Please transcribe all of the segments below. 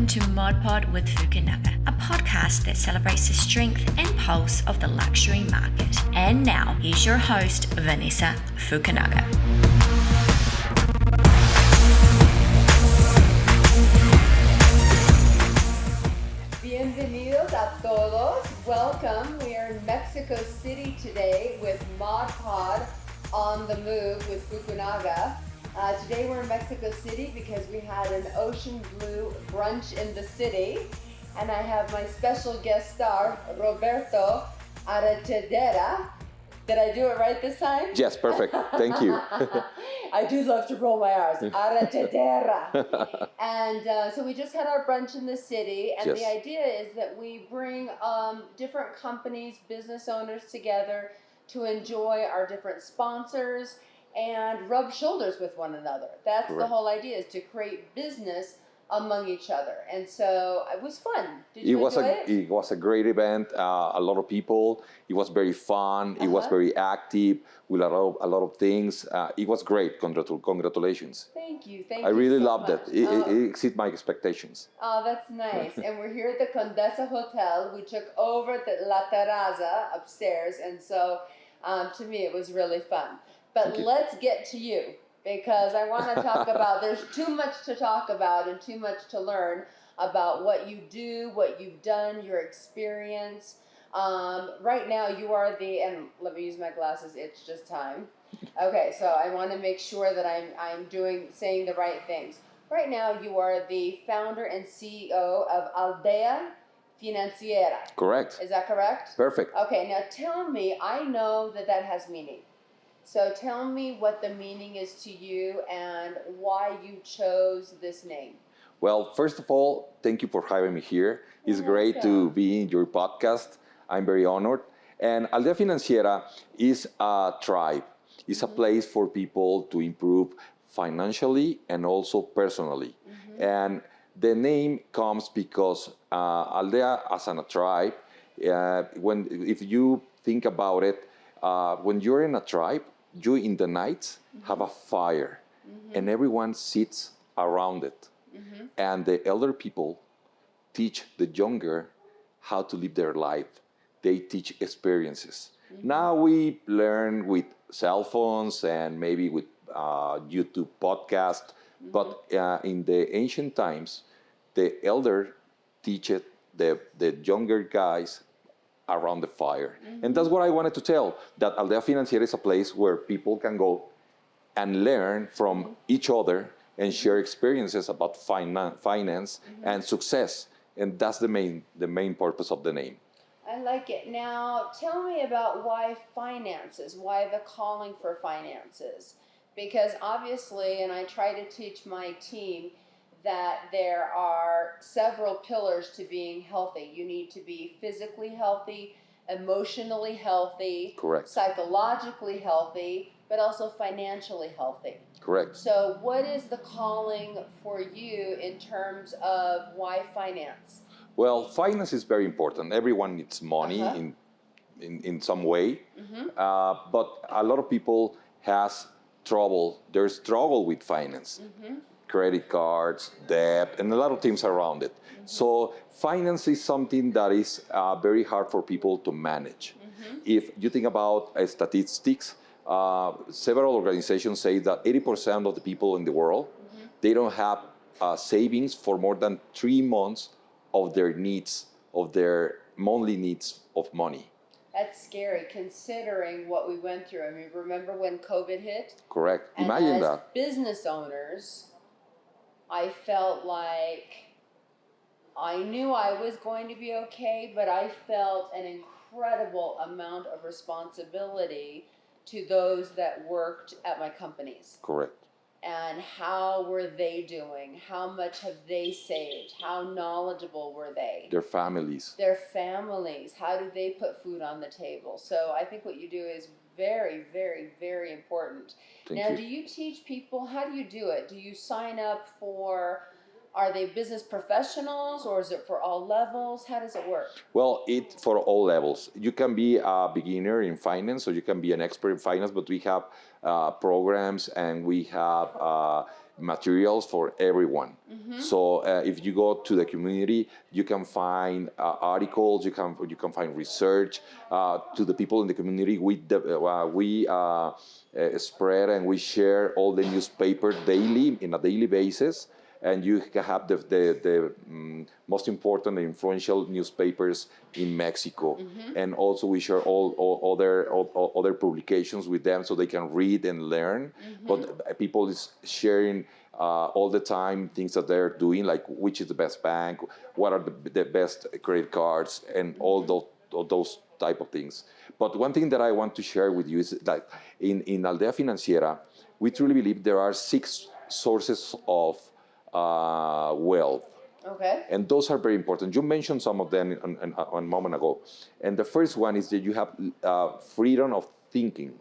welcome to ModPod with Fukunaga, a podcast that celebrates the strength and pulse of the luxury market. And now, here's your host, Vanessa Fukunaga. Bienvenidos a todos. Welcome. We are in Mexico City today with ModPod on the move with Fukunaga. Today we're in Mexico City because we had an ocean blue brunch in the city, and I have my special guest star, Roberto Arechederra. Did I do it right this time? Yes, perfect. Thank you. I do love to roll my R's. Arechederra. And so we just had our brunch in the city, and Yes. the idea is that we bring different companies, business owners together to enjoy our different sponsors and rub shoulders with one another. That's Correct. the whole idea, is to create business among each other. And so it was fun. Did you enjoy it? It was a great event. A lot of people. It was very fun. It was very active with a lot of things. It was great. Congratulations. Thank you. Thank I you really so loved much. it. It exceeded my expectations. Oh, that's nice. And we're here at the Condesa Hotel. We took over the La Terraza upstairs, and so to me it was really fun. But let's get to you, because I want to talk about, there's too much to talk about and too much to learn about what you do, what you've done, your experience. Right now you are and let me use my glasses, it's just time. Okay, so I want to make sure that I'm saying the right things. Right now you are the founder and CEO of Aldea Financiera. Correct. Is that correct? Perfect. Okay, now tell me, I know that has meaning. So tell me what the meaning is to you and why you chose this name. Well, first of all, thank you for having me here. It's great to be in your podcast. I'm very honored. And Aldea Financiera is a tribe. It's a place for people to improve financially and also personally. And the name comes because Aldea as a tribe, if you think about it, when you're in a tribe, you in the night have a fire and everyone sits around it. And the elder people teach the younger how to live their life. They teach experiences. Now we learn with cell phones and maybe with YouTube podcast, but in the ancient times, the elder teach the younger guys around the fire. And that's what I wanted to tell, that Aldea Financiera is a place where people can go and learn from each other and share experiences about finance and success. And that's the main purpose of the name. I like it. Now, tell me about why finances, why the calling for finances. Because obviously, and I try to teach my team, that there are several pillars to being healthy. You need to be physically healthy, emotionally healthy, Correct. Psychologically healthy, but also financially healthy. Correct. So what is the calling for you in terms of why finance? Well, finance is very important. Everyone needs money in some way, but a lot of people has trouble. There's struggle with finance. Credit cards, debt, and a lot of things around it. So finance is something that is very hard for people to manage. If you think about statistics, several organizations say that 80% of the people in the world, they don't have savings for more than 3 months of their needs, of their monthly needs of money. That's scary, considering what we went through. I mean, remember when COVID hit? Correct. And Imagine as that. business owners, I felt like I knew I was going to be okay, but I felt an incredible amount of responsibility to those that worked at my companies. Correct. And how were they doing? How much have they saved? How knowledgeable were they? Their families. Their families. How do they put food on the table? So I think what you do is very, very, very important. Thank Now, you. do you teach people, how do you do it? Do you sign up for, are they business professionals, or is it for all levels? How does it work? Well, it's for all levels. You can be a beginner in finance, or you can be an expert in finance, but we have programs and we have materials for everyone. So if you go to the community, you can find articles, you can find research to the people in the community. We spread and we share all the newspaper daily in a daily basis. And you can have the most important and influential newspapers in Mexico. And also we share all other publications with them so they can read and learn. But people is sharing all the time things that they're doing, like which is the best bank, what are the best credit cards, and all those type of things. But one thing that I want to share with you is that in Aldea Financiera, we truly believe there are 6 sources of wealth. Okay. And those are very important. You mentioned some of them a moment ago. And the first one is that you have freedom of thinking.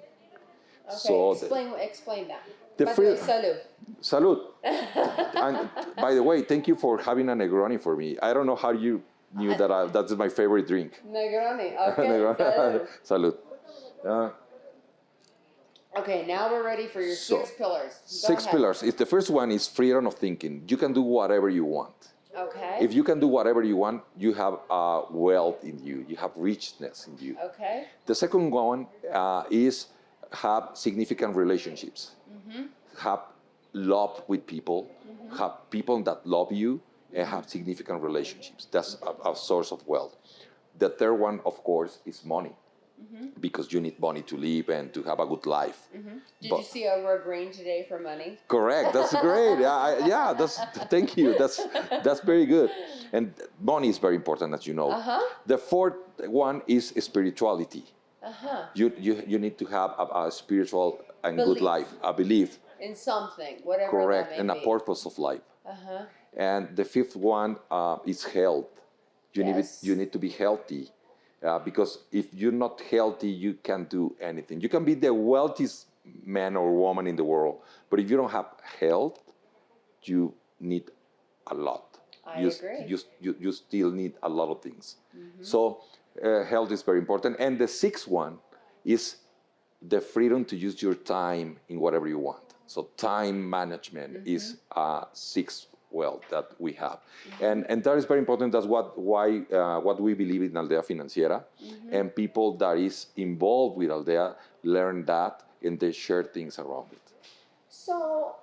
Okay, So explain that. Salud. Salud. And by the way, thank you for having a Negroni for me. I don't know how you knew that that's my favorite drink. Negroni. Okay. Salud. Salud. Okay, now we're ready for your 6 pillars. Go 6 ahead. pillars. The first one is freedom of thinking. You can do whatever you want. Okay. If you can do whatever you want, you have wealth in you. You have richness in you. Okay. The second one is have significant relationships. Have love with people. Have people that love you and have significant relationships. That's a source of wealth. The third one, of course, is money. Because you need money to live and to have a good life. Did you see over a grain today for money? Correct. That's great. Thank you. That's very good. And money is very important, as you know. The fourth one is spirituality. You need to have a spiritual and good life, a belief. In something, whatever Correct, that and may a be. purpose of life. And the fifth one is health. You need to be healthy. Because if you're not healthy, you can't do anything. You can be the wealthiest man or woman in the world, but if you don't have health, you need a lot. I agree. You still need a lot of things. So health is very important. And the sixth one is the freedom to use your time in whatever you want. So time management is sixth wealth that we have, and that is very important. That's what we believe in Aldea Financiera, and people that is involved with Aldea learn that and they share things around it. So,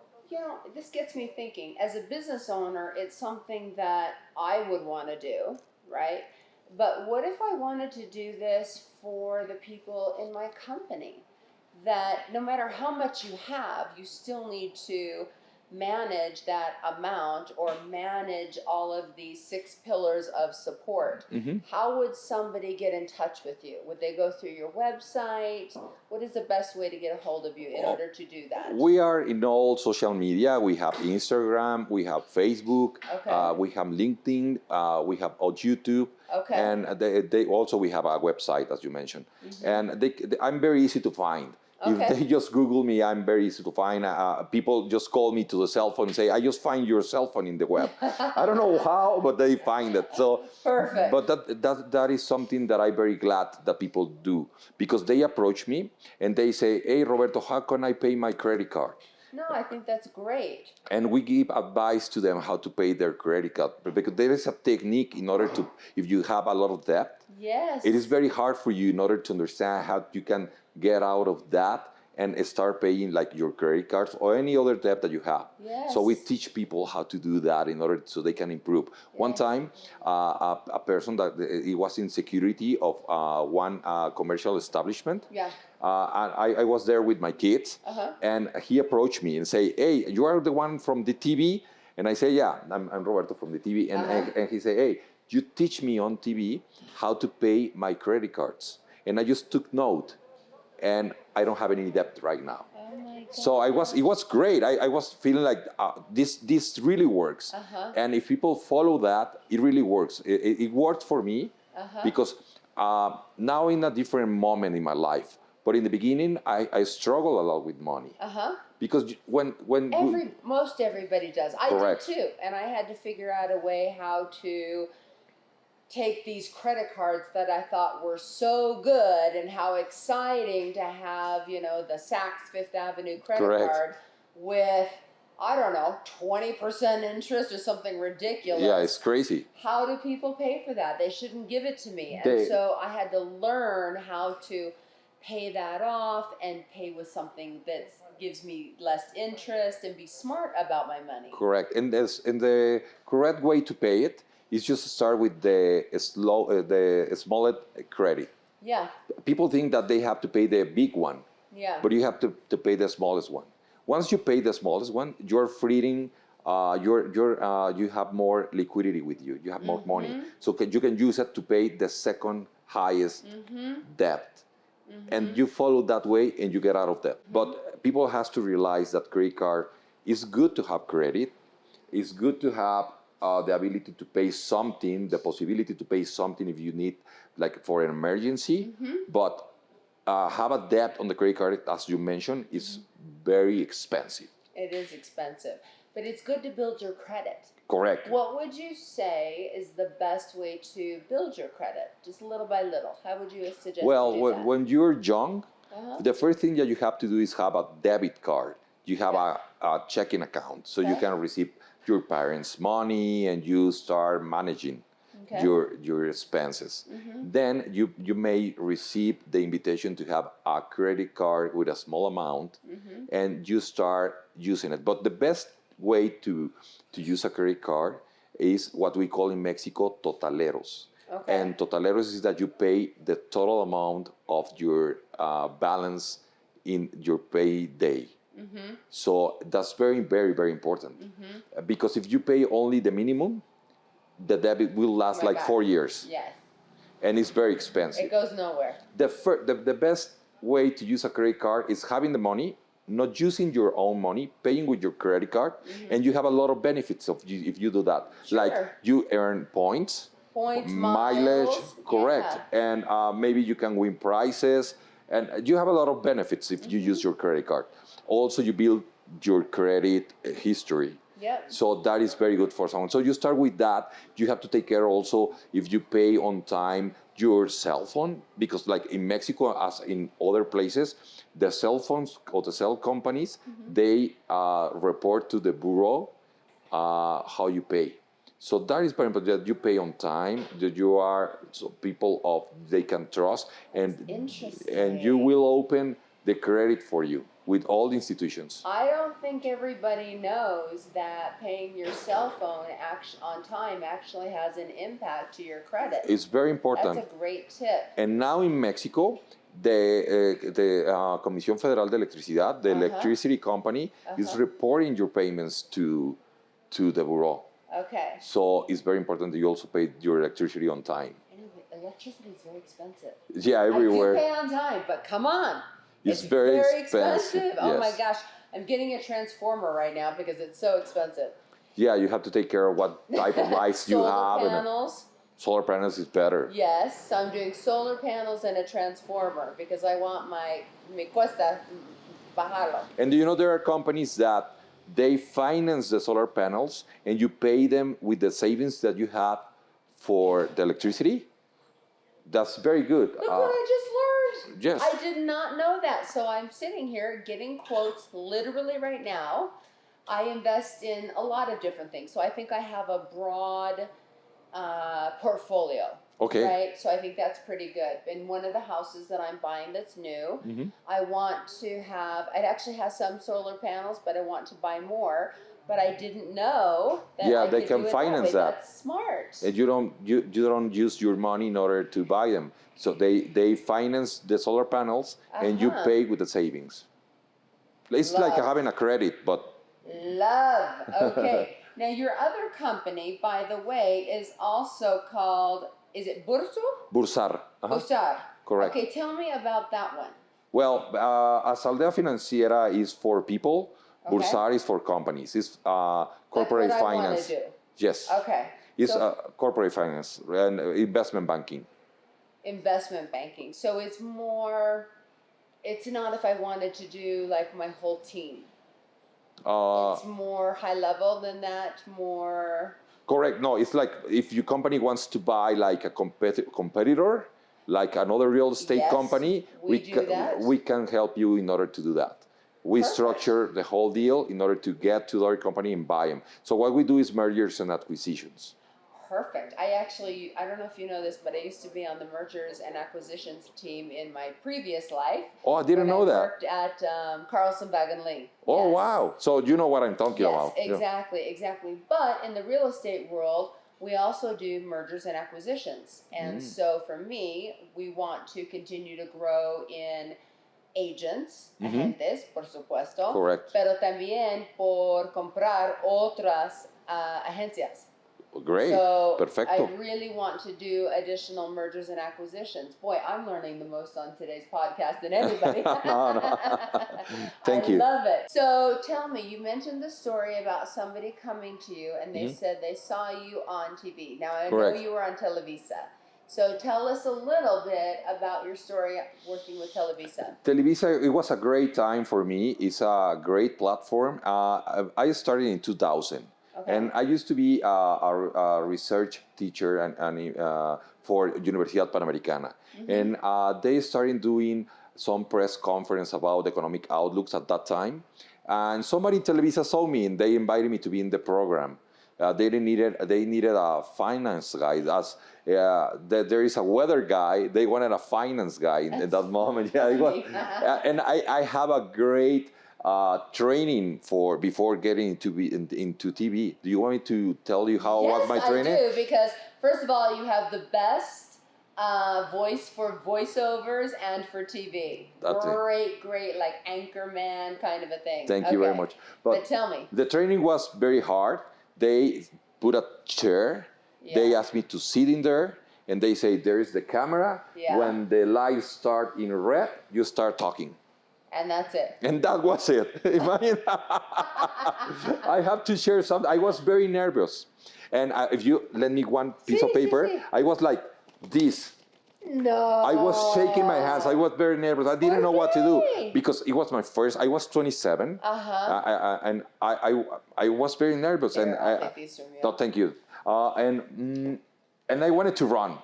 this gets me thinking. As a business owner, it's something that I would want to do, right? But what if I wanted to do this for the people in my company? That no matter how much you have, you still need to manage that amount or manage all of these 6 pillars of support. How would somebody get in touch with you? Would they go through your website? What is the best way to get a hold of you in order to do that? We are in all social media. We have Instagram, we have Facebook, we have LinkedIn, we have YouTube, and they also we have a website, as you mentioned. And I'm very easy to find. If they just Google me, I'm very easy to find. People just call me to the cell phone and say, I just find your cell phone in the web. I don't know how, but they find it. So perfect. But that is something that I'm very glad that people do, because they approach me and they say, hey, Roberto, how can I pay my credit card? No, I think that's great. And we give advice to them how to pay their credit card, because there is a technique in order to, if you have a lot of debt, it is very hard for you in order to understand how you can get out of that and start paying like your credit cards or any other debt that you have. So we teach people how to do that in order so they can improve. One time, a person that he was in security of one commercial establishment. I was there with my kids, and he approached me and say, hey, you are the one from the TV? And I say, yeah, I'm Roberto from the TV. And he said, hey, you teach me on TV how to pay my credit cards. And I just took note. And I don't have any debt right now. Oh my God. So it was great. I was feeling like this really works. And if people follow that, it really works. It worked for me because now in a different moment in my life. But in the beginning, I struggle a lot with money. Because when most everybody does. I did too. And I had to figure out a way how to take these credit cards that I thought were so good and how exciting to have, the Saks Fifth Avenue credit card with I don't know, 20% interest or something ridiculous. Yeah, it's crazy. How do people pay for that? They shouldn't give it to me. And They- so I had to learn how to pay that off and pay with something that gives me less interest and be smart about my money. Correct. And the correct way to pay it is just start with the smallest credit. Yeah, People think that they have to pay the big one, yeah. but you have to pay the smallest one. Once you pay the smallest one, you're freeing, you have more liquidity with you. You have more money, so you can use it to pay the second highest debt, and you follow that way, and you get out of debt. But people has to realize that credit card is good to have credit. It's good to have the ability to pay something, the possibility to pay something if you need, like for an emergency. But have a debt on the credit card, as you mentioned, is very expensive. It is expensive, but it's good to build your credit. Correct. What would you say is the best way to build your credit, just little by little? How would you suggest Well, to do that? when you're young, Uh-huh. the first thing that you have to do is have a debit card. You have a checking account, so you Okay. can receive your parents' money and you start managing Okay. your expenses. Then you may receive the invitation to have a credit card with a small amount, and you start using it. But the best way to use a credit card is what we call in Mexico totaleros. Okay. And totaleros is that you pay the total amount of your balance in your pay day. So that's very, very, very important. Because if you pay only the minimum, the debit will last Oh my like God. 4 years, Yes, and it's very expensive. it goes nowhere. The best way to use a credit card is having the money, not using your own money, paying with your credit card, and you have a lot of benefits if you do that. Like Sure. you earn points, Points, mileage, miles, correct, yeah. and maybe you can win prizes, and you have a lot of benefits if you use your credit card. Also, you build your credit history. Yep. So that is very good for someone. So you start with that. You have to take care also, if you pay on time, your cell phone, because like in Mexico, as in other places, the cell phones or the cell companies, they report to the bureau how you pay. So that is very important, that you pay on time, that you are people they can trust, and Interesting. you will open the credit for you with all the institutions. I don't think everybody knows that paying your cell phone on time actually has an impact to your credit. It's very important. That's a great tip. And now in Mexico, the Comisión Federal de Electricidad, the electricity company, is reporting your payments to the bureau. Okay. So it's very important that you also pay your electricity on time. Anyway, electricity is very expensive. Yeah, everywhere. I do pay on time, but come on. It's very expensive, Oh my yes. gosh. I'm getting a transformer right now because it's so expensive. Yeah, you have to take care of what type of lights you have. Solar panels. Solar panels is better. Yes, so I'm doing solar panels and a transformer because I want me cuesta bajarlo. And do you know there are companies that they finance the solar panels and you pay them with the savings that you have for the electricity? That's very good. Look what I just learned. Yes. I did not know that. So I'm sitting here getting quotes literally right now. I invest in a lot of different things. So I think I have a broad portfolio. Okay. Right? So I think that's pretty good. In one of the houses that I'm buying that's new, I want to have, it actually has some solar panels, but I want to buy more. But I didn't know that Yeah, I they could can do it finance that way. that. That's smart. And you don't use your money in order to buy them. So they finance the solar panels and you pay with the savings. It's like Love. having a credit, but Love. Okay. Now your other company, by the way, is also called, is it Bursar. Bursar. Correct. Okay, tell me about that one. Well, as Aldea Financiera is for people, Okay. Bursar is for companies. It's corporate Like what I wanna finance. do. Yes. Okay. It's So corporate finance and investment banking. investment banking. So it's more, it's not if I wanted to do like my whole team. It's more high level than that, more. Correct. No, it's like if your company wants to buy like a competitor, like another real estate Yes, company, we do that. we can help you in order to do that. We Perfect. structure the whole deal in order to get to their company and buy them. So what we do is mergers and acquisitions. Perfect. I don't know if you know this, but I used to be on the mergers and acquisitions team in my previous life. Oh, I didn't know I that. worked at Carlson Bag and Lee. Oh, Yes. wow. So you know what I'm talking about. Yes, exactly. But in the real estate world, we also do mergers and acquisitions. And so for me, we want to continue to grow in agents, agentes, por supuesto. Correct. Pero también por comprar otras agencias. Great. So Perfecto. I really want to do additional mergers and acquisitions. Boy, I'm learning the most on today's podcast than anybody. No. Thank you. I love it. So tell me, you mentioned the story about somebody coming to you and they said they saw you on TV. Now I Correct. know you were on Televisa. So tell us a little bit about your story working with Televisa. Televisa, it was a great time for me. It's a great platform. I started in 2000. Okay. And I used to be a research teacher for Universidad Panamericana. And they started doing some press conference about economic outlooks at that time. And somebody in Televisa saw me and they invited me to be in the program. They needed a finance guy. There is a weather guy. They wanted a finance guy in that moment. Yeah, it was, and I have a great training before getting into TV. Do you want me to tell you how was my training? Yes, I do, because first of all, you have the best voice for voiceovers and for TV. That's Great, like anchorman kind of a thing. Thank you very much. But tell me. The training was very hard. They put a chair. Yeah. They asked me to sit in there, and they say, there is the camera. Yeah. When the lights start in red, you start talking. And that's it. And that was it. Imagine. I have to share something. I was very nervous. And if you lend me one piece of paper, I was like this. No. I was shaking my hands. I was very nervous. I didn't know what to do because it was my first. I was 27, and I was very nervous. Here, and I'll take these from you. No, thank you. And I wanted to run.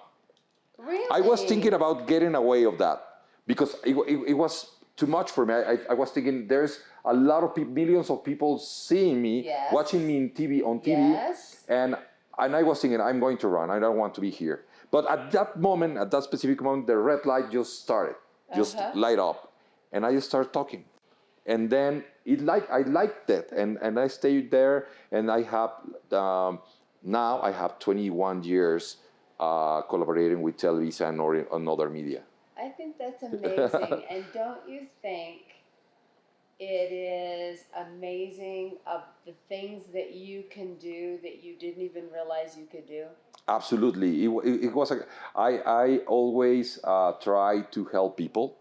Really? I was thinking about getting away of that because it was too much for me. I was thinking there's a lot of millions of people seeing me, watching me on TV, and I was thinking I'm going to run. I don't want to be here. But at that specific moment, the red light just started, light up, and I just started talking, and then I liked it, and I stayed there, and I have now I have 21 years collaborating with Televisa and other media. I think that's amazing, and don't you think it is amazing of the things that you can do that you didn't even realize you could do? Absolutely. It was. I always try to help people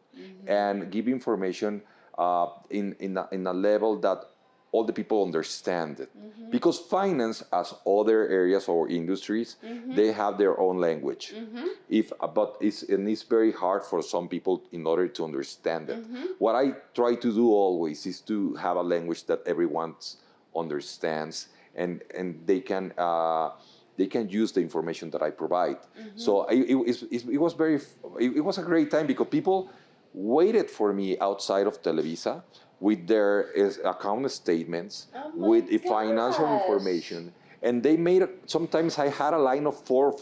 and give information in a level that all the people understand it. Because finance, as other areas or industries, they have their own language. But it's very hard for some people in order to understand it. What I try to do always is to have a language that everyone understands, and they can use the information that I provide. So it was a great time because people waited for me outside of Televisa with their account statements, with financial information. And they sometimes I had a line of four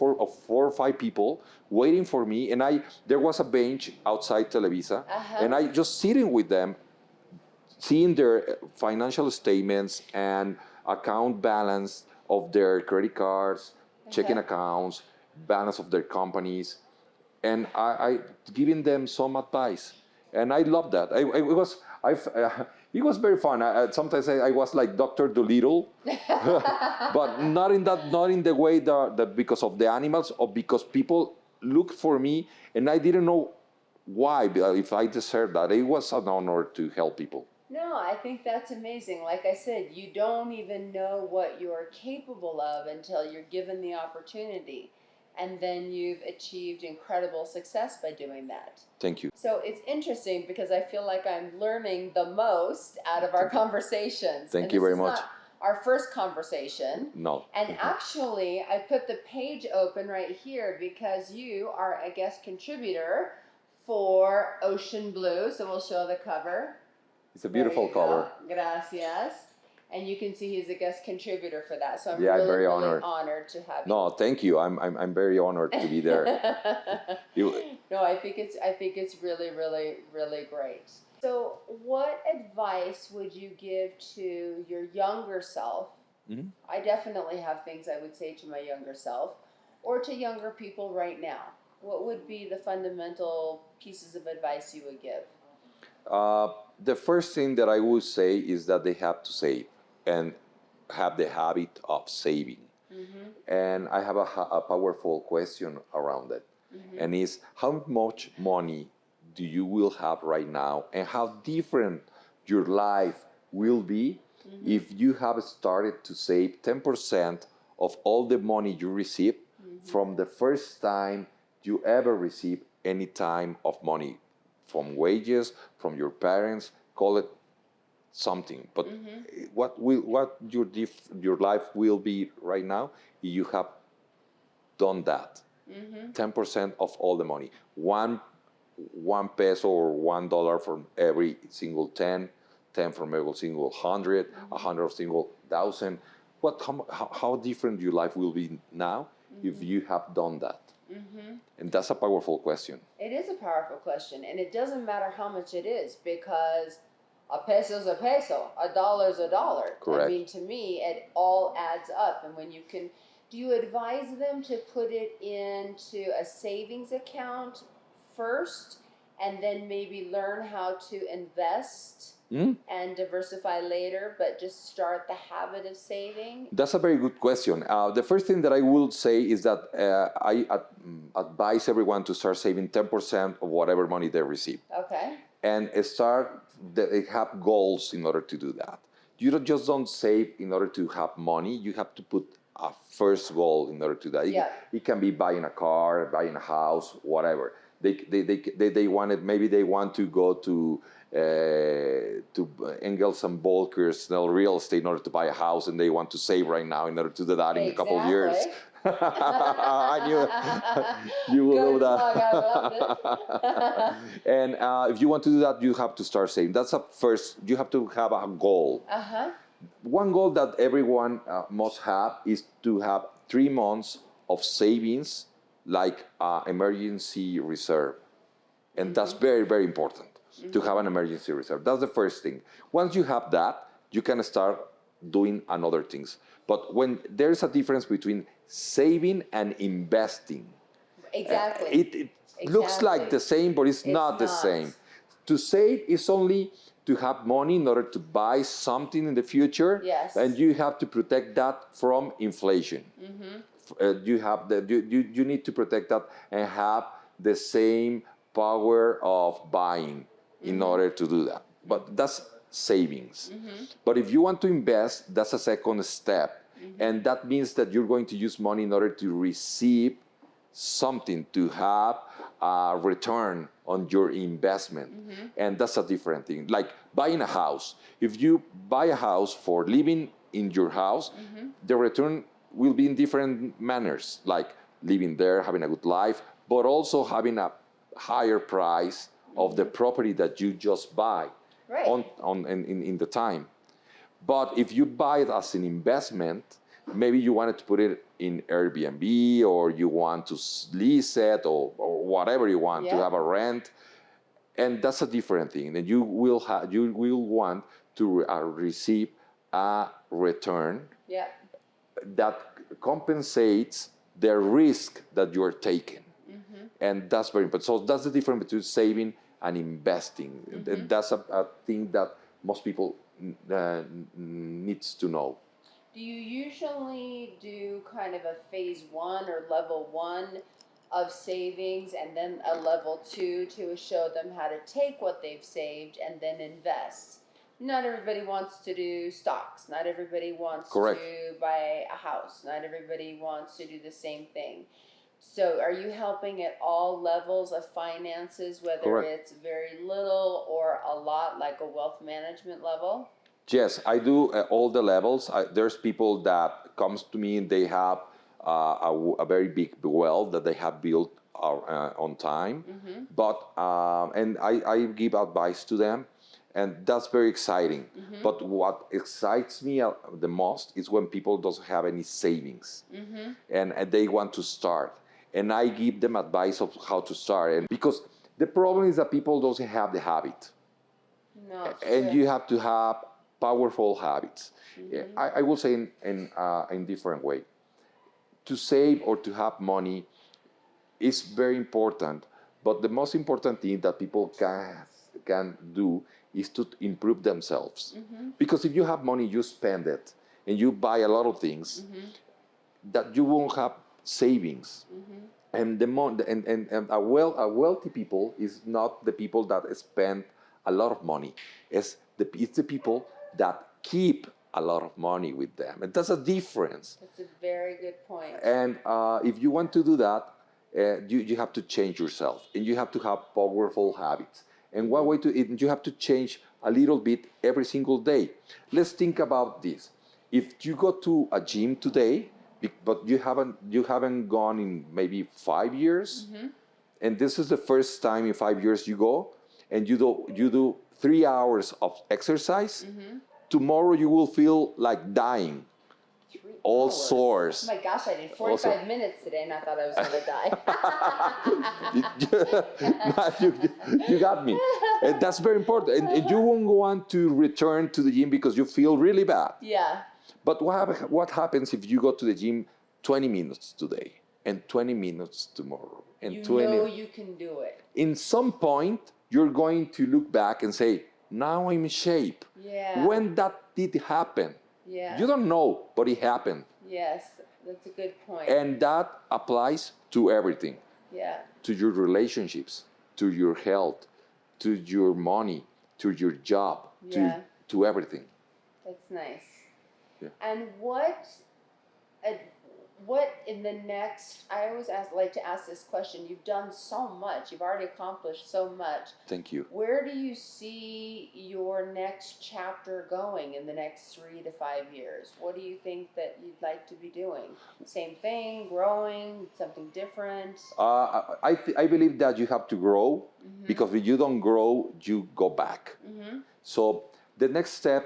or five people waiting for me, and there was a bench outside Televisa, and I just sitting with them, seeing their financial statements and account balance of their credit cards, checking accounts, balance of their companies, and I giving them some advice, and I love that. It was very fun. Sometimes I was like Dr. Dolittle, but not in the way that because of the animals or because people looked for me, and I didn't know why, if I deserved that. It was an honor to help people. No, I think that's amazing. Like I said, you don't even know what you're capable of until you're given the opportunity. And then you've achieved incredible success by doing that. Thank you. So it's interesting because I feel like I'm learning the most out of our conversations. Thank you very much. Not our first conversation. No. And actually, I put the page open right here because you are a guest contributor for Ocean Blue. So we'll show the cover. It's a beautiful cover. Gracias. And you can see he's a guest contributor for that. So I'm Yeah, really, very really honored. honored to have you. No, thank you. I'm very honored to be there. No, I think it's really, really, really great. So, what advice would you give to your younger self? Mhm. I definitely have things I would say to my younger self, or to younger people right now. What would be the fundamental pieces of advice you would give? The first thing that I would say is that they have to save and have the habit of saving. And I have a powerful question around it, and is how much money do you will have right now, and how different your life will be if you have started to save 10% of all the money you receive from the first time you ever receive any time of money from wages, from your parents, call it something. But what your life will be right now if you have done that? 10% of all the money. One peso or $1 from every single 10 from every single 100, 100 single 1,000. How different your life will be now if you have done that? And that's a powerful question. It is a powerful question, and it doesn't matter how much it is, because a peso's a peso, a dollar's a dollar. Correct. I mean, to me, it all adds up. And when you can, do you advise them to put it into a savings account first, and then maybe learn how to invest and diversify later, but just start the habit of saving? That's a very good question. The first thing that I will say is that I advise everyone to start saving 10% of whatever money they receive. Okay. And they have goals in order to do that. You don't save in order to have money. You have to put a first goal in order to do that. It can be buying a car, buying a house, whatever. They wanted, maybe they want to go to Engels and Volker's real estate in order to buy a house, and they want to save right now in order to do that in a couple of years. I knew you will know that. Plug, I loved it. And if you want to do that, you have to start saving. That's a first. You have to have a goal. One goal that everyone must have is to have 3 months of savings, like emergency reserve, and that's very, very important to have an emergency reserve. That's the first thing. Once you have that, you can start doing another things. But when there's a difference between saving and investing, Exactly. it looks like the same, but it's not the same. To save is only to have money in order to buy something in the future, and you have to protect that from inflation. You need to protect that and have the same power of buying in order to do that. But that's savings. But if you want to invest, that's a second step. And that means that you're going to use money in order to receive something, to have a return on your investment. And that's a different thing. Like buying a house. If you buy a house for living in your house, the return will be in different manners, like living there, having a good life, but also having a higher price of the property that you just buy in the time. But if you buy it as an investment, maybe you wanted to put it in Airbnb, or you want to lease it, or whatever you want to have a rent, and that's a different thing. And you will want to receive a return that compensates the risk that you're taking. And that's very important. So that's the difference between saving and investing. That's a thing that most people needs to know. Do you usually do kind of a phase 1 or level 1 of savings, and then a level 2 to show them how to take what they've saved and then invest? Not everybody wants to do stocks. Not everybody wants to buy a house. Not everybody wants to do the same thing. So are you helping at all levels of finances, whether it's very little or a lot, like a wealth management level? Yes, I do all the levels. There's people that comes to me and they have a very big wealth that they have built on time. But and I give advice to them. and that's very exciting. But what excites me the most is when people don't have any savings, and they want to start, and I give them advice of how to start. And because the problem is that people don't have the habit, No, and you have to have powerful habits. I will say in different way. To save or to have money is very important, but the most important thing that people can do is to improve themselves. Because if you have money, you spend it, and you buy a lot of things that you won't have savings. And a wealthy people is not the people that spend a lot of money. It's the people that keep a lot of money with them, and that's a difference. that's a very good point. And if you want to do that, you have to change yourself, and you have to have powerful habits. And one way to it, you have to change a little bit every single day. Let's think about this. If you go to a gym today, but you haven't gone in maybe 5 years, and this is the first time in 5 years you go, and you do 3 hours of exercise, tomorrow you will feel like dying. 3 All hours. sores. Oh my gosh, I did 45 minutes today and I thought I was going to die. You got me. And that's very important. And you won't want to return to the gym because you feel really bad. Yeah. But what happens if you go to the gym 20 minutes today and 20 minutes tomorrow and You 20? know you can do it. In some point, you're going to look back and say, now I'm in shape. Yeah. When that did happen? Yeah. You don't know, but it happened. Yes, that's a good point. And that applies to everything. Yeah. To your relationships, to your health, to your money, to your job, Yeah. to everything. That's nice. Yeah. And what in the next, I always like to ask this question, you've done so much, you've already accomplished so much. Thank you. Where do you see your next chapter going in the next 3 to 5 years? What do you think that you'd like to be doing? Same thing, growing, something different? I believe that you have to grow, because if you don't grow, you go back. So the next step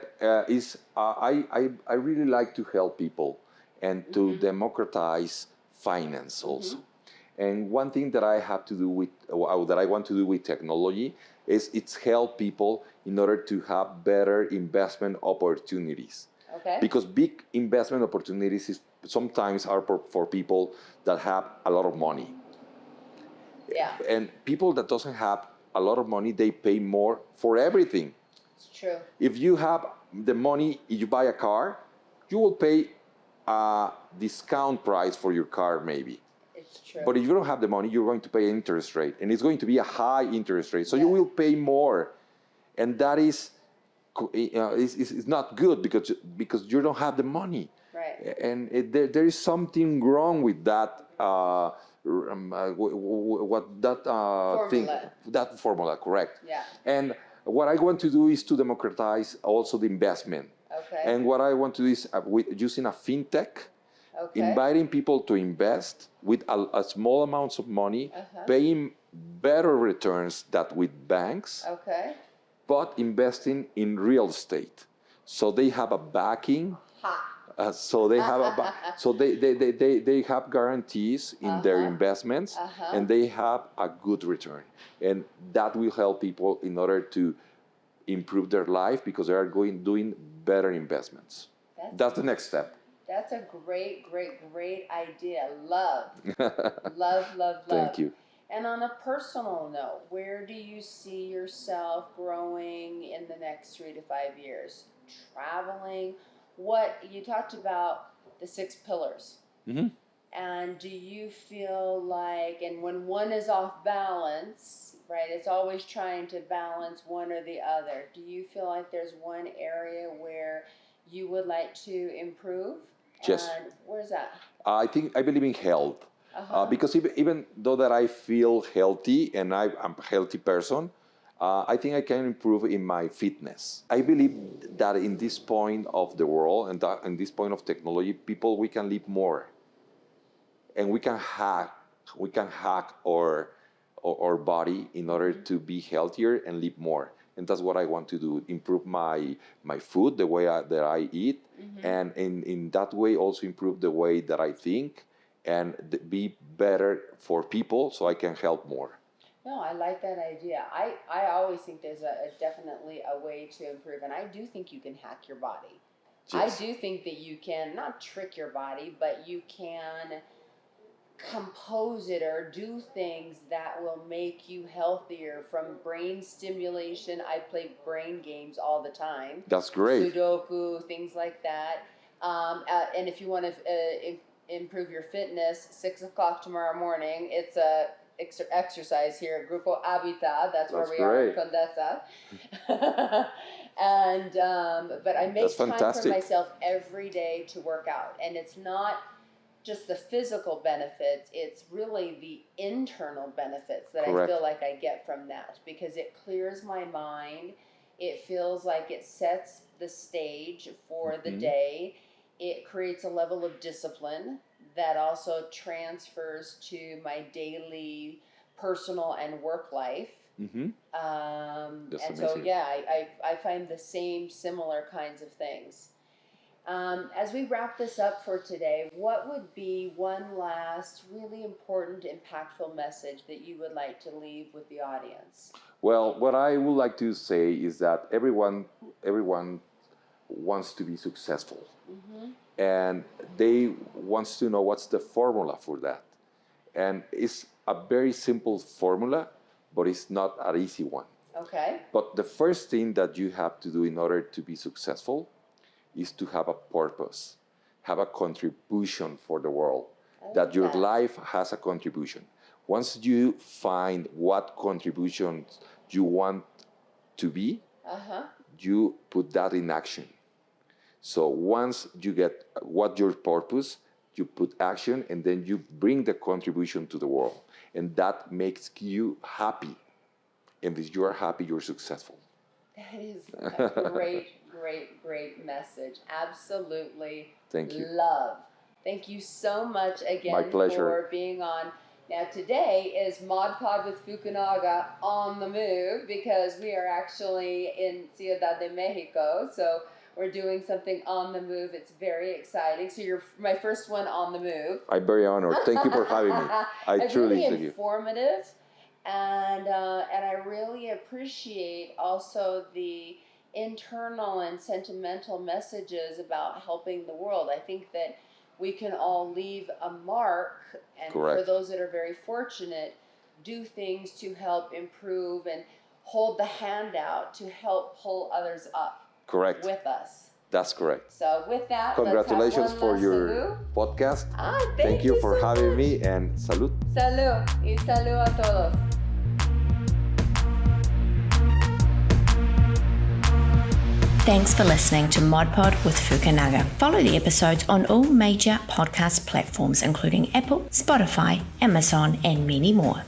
is I really like to help people and to democratize finance also. And one thing that I have to do with, or that I want to do with technology, is it's help people in order to have better investment opportunities. Okay. Because big investment opportunities sometimes are for people that have a lot of money. Yeah. And people that doesn't have a lot of money, they pay more for everything. It's true. If you have the money, you buy a car, you will pay a discount price for your car maybe. It's true. But if you don't have the money, you're going to pay an interest rate, and it's going to be a high interest rate. So you will pay more, and that is not good because you don't have the money. Right. And there is something wrong with that. That formula, correct? Yeah. And what I want to do is to democratize also the investment. Okay. And what I want to do is using a fintech, inviting people to invest with a small amounts of money, paying better returns than with banks, but investing in real estate. So they have a backing. So they have they have guarantees in their investments, and they have a good return, and that will help people in order to improve their life because they are doing better investments. That's the next step. That's a great idea. Love. love. Thank you. And on a personal note, where do you see yourself growing in the next 3 to 5 years? Traveling? What you talked about, the 6 pillars. And do you feel like, and when one is off balance, right, it's always trying to balance one or the other. Do you feel like there's one area where you would like to improve? Yes. And where's that? I believe in health. Because even though that I feel healthy and I'm a healthy person, I think I can improve in my fitness. I believe that in this point of the world and that in this point of technology, we can live more, and we can hack our body in order to be healthier and live more. and that's what I want to do: improve my food, the way that I eat, and in that way also improve the way that I think, and be better for people, so I can help more. No, I like that idea. I always think there's definitely a way to improve, and I do think you can hack your body. Yes. I do think that you can not trick your body, but you can compose it or do things that will make you healthier, from brain stimulation. I play brain games all the time. That's great. Sudoku, things like that. And if you want to improve your fitness, 6 o'clock tomorrow morning, it's a exercise here at Grupo Habitat. That's where we are in Condesa. And but I make time for myself every day to work out, and it's not just the physical benefits, it's really the internal benefits that I feel like I get from that, because it clears my mind. It feels like it sets the stage for the day. It creates a level of discipline that also transfers to my daily personal and work life. And so, yeah, I find the similar kinds of things. As we wrap this up for today, what would be one last really important, impactful message that you would like to leave with the audience? Well, what I would like to say is that everyone wants to be successful, and they wants to know what's the formula for that. And it's a very simple formula, but it's not an easy one. Okay. But the first thing that you have to do in order to be successful is to have a purpose, have a contribution for the world, that your life has a contribution. Once you find what contributions you want to be, you put that in action. So once you get what your purpose, you put action, and then you bring the contribution to the world. And that makes you happy. And if you are happy, you're successful. That is a great message. Absolutely. Thank you. Love. Thank you so much again. My pleasure. For being on. Now today is Mod Pod with Fukunaga on the move, because we are actually in Ciudad de Mexico. So we're doing something on the move. It's very exciting. So you're my first one on the move. I'm very honored. Thank you for having me. It's really informative. And I really appreciate also the internal and sentimental messages about helping the world. I think that we can all leave a mark, and for those that are very fortunate, do things to help improve and hold the hand out to help pull others up. Correct. With us. That's correct. So with that, congratulations for your podcast. Thank you for having me, and salud. Salud y salud a todos. Thanks for listening to Mod Pod with Fukunaga. Follow the episodes on all major podcast platforms, including Apple, Spotify, Amazon, and many more.